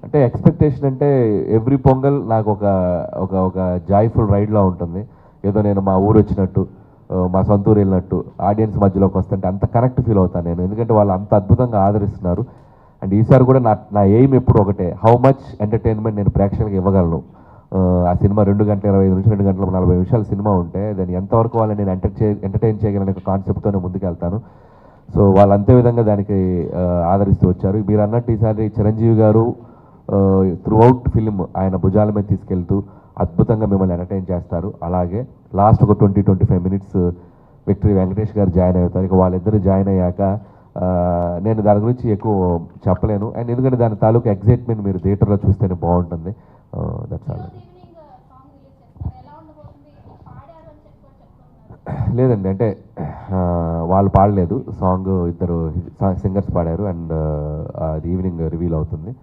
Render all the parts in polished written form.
అంటే ఎక్స్పెక్టేషన్ అంటే ఎవ్రీ పొంగల్ నాకు ఒక ఒక ఒక జాయ్ఫుల్ రైడ్లా ఉంటుంది. ఏదో నేను మా ఊరు వచ్చినట్టు, మా సొంత ఊరు వెళ్ళినట్టు ఆడియన్స్ మధ్యలోకి వస్తుంటే అంత కనెక్ట్ ఫీల్ అవుతాను నేను, ఎందుకంటే వాళ్ళు అంత అద్భుతంగా ఆదరిస్తున్నారు. అండ్ ఈసారి కూడా నా ఎయిమ్ ఎప్పుడు ఒకటే, హౌ మచ్ ఎంటర్టైన్మెంట్ నేను ప్రేక్షకులకు ఇవ్వగలను. ఆ సినిమా 2 గంటల 25 నుంచి 2 గంటల 40 నిమిషాల సినిమా ఉంటే దాన్ని ఎంతవరకు వాళ్ళని నేను ఎంటర్టైన్ చేయగలనే ఒక కాన్సెప్ట్తోనే ముందుకెళ్తాను. సో వాళ్ళు అంతే విధంగా దానికి ఆదరిస్తూ వచ్చారు. మీరు అన్నట్టు ఈసారి చిరంజీవి గారు త్రూ అవుట్ ఫిలిం ఆయన భుజాల మీద తీసుకెళ్తూ అద్భుతంగా మిమ్మల్ని ఎంటర్టైన్ చేస్తారు. అలాగే లాస్ట్ ఒక 20-25 మినిట్స్ విక్టరీ వెంకటేష్ గారు జాయిన్ అవుతారు. ఇక వాళ్ళిద్దరు జాయిన్ అయ్యాక నేను దాని గురించి ఎక్కువ చెప్పలేను. అండ్ ఎందుకంటే దాని తాలూకు ఎగ్జైట్మెంట్ మీరు థియేటర్లో చూస్తేనే బాగుంటుంది. That's all. లేదండి, అంటే వాళ్ళు పాడలేదు సాంగ్, ఇద్దరు సింగర్స్ పాడారు. అండ్ అది ఈవినింగ్ రివీల్ అవుతుంది.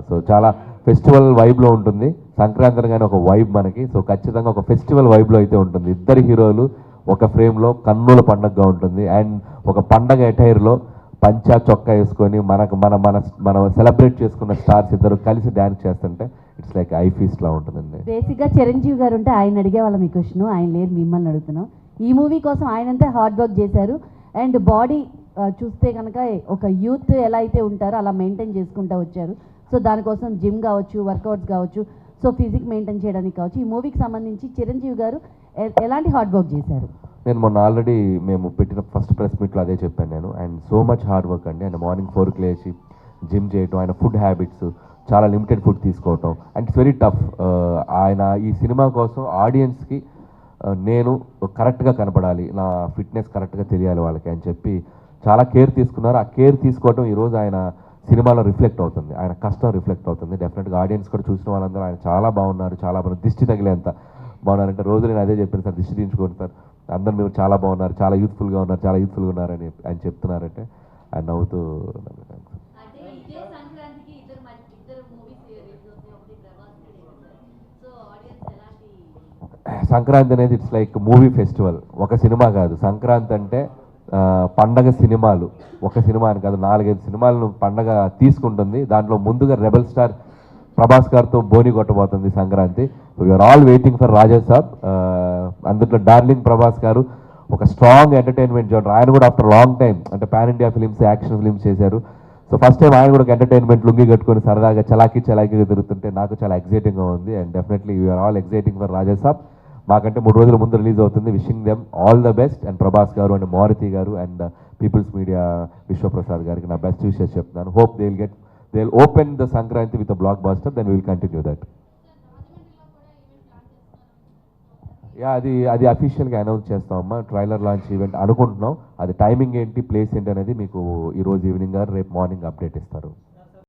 సో చాలా ఫెస్టివల్ వైబ్లో ఉంటుంది. సంక్రాంతి అనగానే ఒక వైబ్ మనకి, సో ఖచ్చితంగా ఒక ఫెస్టివల్ వైబ్లో అయితే ఉంటుంది. ఇద్దరు హీరోలు ఒక ఫ్రేమ్లో కన్నుల పండగగా ఉంటుంది. అండ్ ఒక పండగ అటైర్లో పంచా చొక్కా వేసుకొని మనకు మనం సెలబ్రేట్ చేసుకున్న స్టార్స్ ఇద్దరు కలిసి డ్యాన్స్ చేస్తుంటే ఇట్స్ లైక్ ఐ ఫీస్ట్లా ఉంటుందండి. బేసిక్గా చిరంజీవి గారు ఉంటే ఆయన అడిగే వాళ్ళం ఈ క్వశ్చన్, ఆయన లేరు, మిమ్మల్ని అడుగుతున్నాం. ఈ మూవీ కోసం ఆయనంతా హార్డ్ వర్క్ చేశారు. అండ్ బాడీ చూస్తే కనుక ఒక యూత్ ఎలా అయితే ఉంటారో అలా మెయింటైన్ చేసుకుంటూ వచ్చారు. సో దానికోసం జిమ్ కావచ్చు, వర్కౌట్స్ కావచ్చు, సో ఫిజిక్ మెయింటైన్ చేయడానికి కావచ్చు, ఈ మూవీకి సంబంధించి చిరంజీవి గారు ఎలాంటి హార్డ్ వర్క్ చేశారు? నేను మొన్న ఆల్రెడీ మేము పెట్టిన ఫస్ట్ ప్రెస్ మీట్లో అదే చెప్పాను నేను. And so much hard work అండి. అండ్ మార్నింగ్ 4కి లేచి జిమ్ చేయటం, ఆయన ఫుడ్ హ్యాబిట్స్ చాలా లిమిటెడ్ ఫుడ్ తీసుకోవటం, అండ్ ఇట్స్ వెరీ టఫ్. ఆయన ఈ సినిమా కోసం ఆడియన్స్కి నేను కరెక్ట్గా కనపడాలి, నా ఫిట్నెస్ కరెక్ట్గా తెలియాలి వాళ్ళకి అని చెప్పి చాలా కేర్ తీసుకున్నారు. ఆ కేర్ తీసుకోవటం ఈరోజు ఆయన సినిమాలో రిఫ్లెక్ట్ అవుతుంది, ఆయన కష్టం రిఫ్లెక్ట్ అవుతుంది. డెఫినెట్గా ఆడియన్స్ కూడా చూసిన వాళ్ళందరూ ఆయన చాలా బాగున్నారు, చాలా బాగున్నారు, దిష్టి తగిలేంత బాగున్నారంటే రోజు నేను అదే చెప్పాను సార్, దిష్టి తీయించుకోండి సార్, అందరు మీరు చాలా బాగున్నారు, చాలా యూత్ఫుల్గా ఉన్నారు, చాలా యూత్ఫుల్గా ఉన్నారని ఆయన చెప్తున్నారంటే ఆయన నవ్వుతూ. సంక్రాంతి అనేది ఇట్స్ లైక్ మూవీ ఫెస్టివల్, ఒక సినిమా కాదు. సంక్రాంతి అంటే పండగ సినిమాలు, ఒక సినిమా అని కాదు, 4-5 సినిమాలను పండగ తీసుకుంటుంది. దాంట్లో ముందుగా రెబల్ స్టార్ ప్రభాస్ గారితో బోని కొట్టబోతుంది Sankranti. You're all waiting for Raja Saab. అందులో డార్లింగ్ ప్రభాస్ గారు ఒక స్ట్రాంగ్ ఎంటర్టైన్మెంట్ జోనర్. ఆయన కూడా ఆఫ్టర్ లాంగ్ టైం అంటే pan India films, action films చేశారు. సో ఫస్ట్ టైం ఆయన కూడా ఒక ఎంటర్టైన్మెంట్ లుంగి కట్టుకొని సరదాగా చలాకీగా తిరుగుతుంటే నాకు చాలా ఎక్సైటింగ్గా ఉంది. And definitely you're all exciting for Raja Saab. మాకంటే 3 రోజుల ముందు రిలీజ్ అవుతుంది. Wishing them all the best. And Prabhas garu and Maruti గారు అండ్ పీపుల్స్ మీడియా విశ్వప్రసాద్ గారికి నా బెస్ట్ విషెస్ చెప్తున్నాను. Hope they'll open the Sankranti with a blockbuster, then we will continue that. అది అఫీషియల్గా అనౌన్స్ చేస్తామమ్మా. ట్రైలర్ లాంచ్ ఈవెంట్ అనుకుంటున్నాం. అది టైమింగ్ ఏంటి, ప్లేస్ ఏంటి అనేది మీకు ఈరోజు ఈవినింగ్ రేపు మార్నింగ్ అప్డేట్ ఇస్తారు.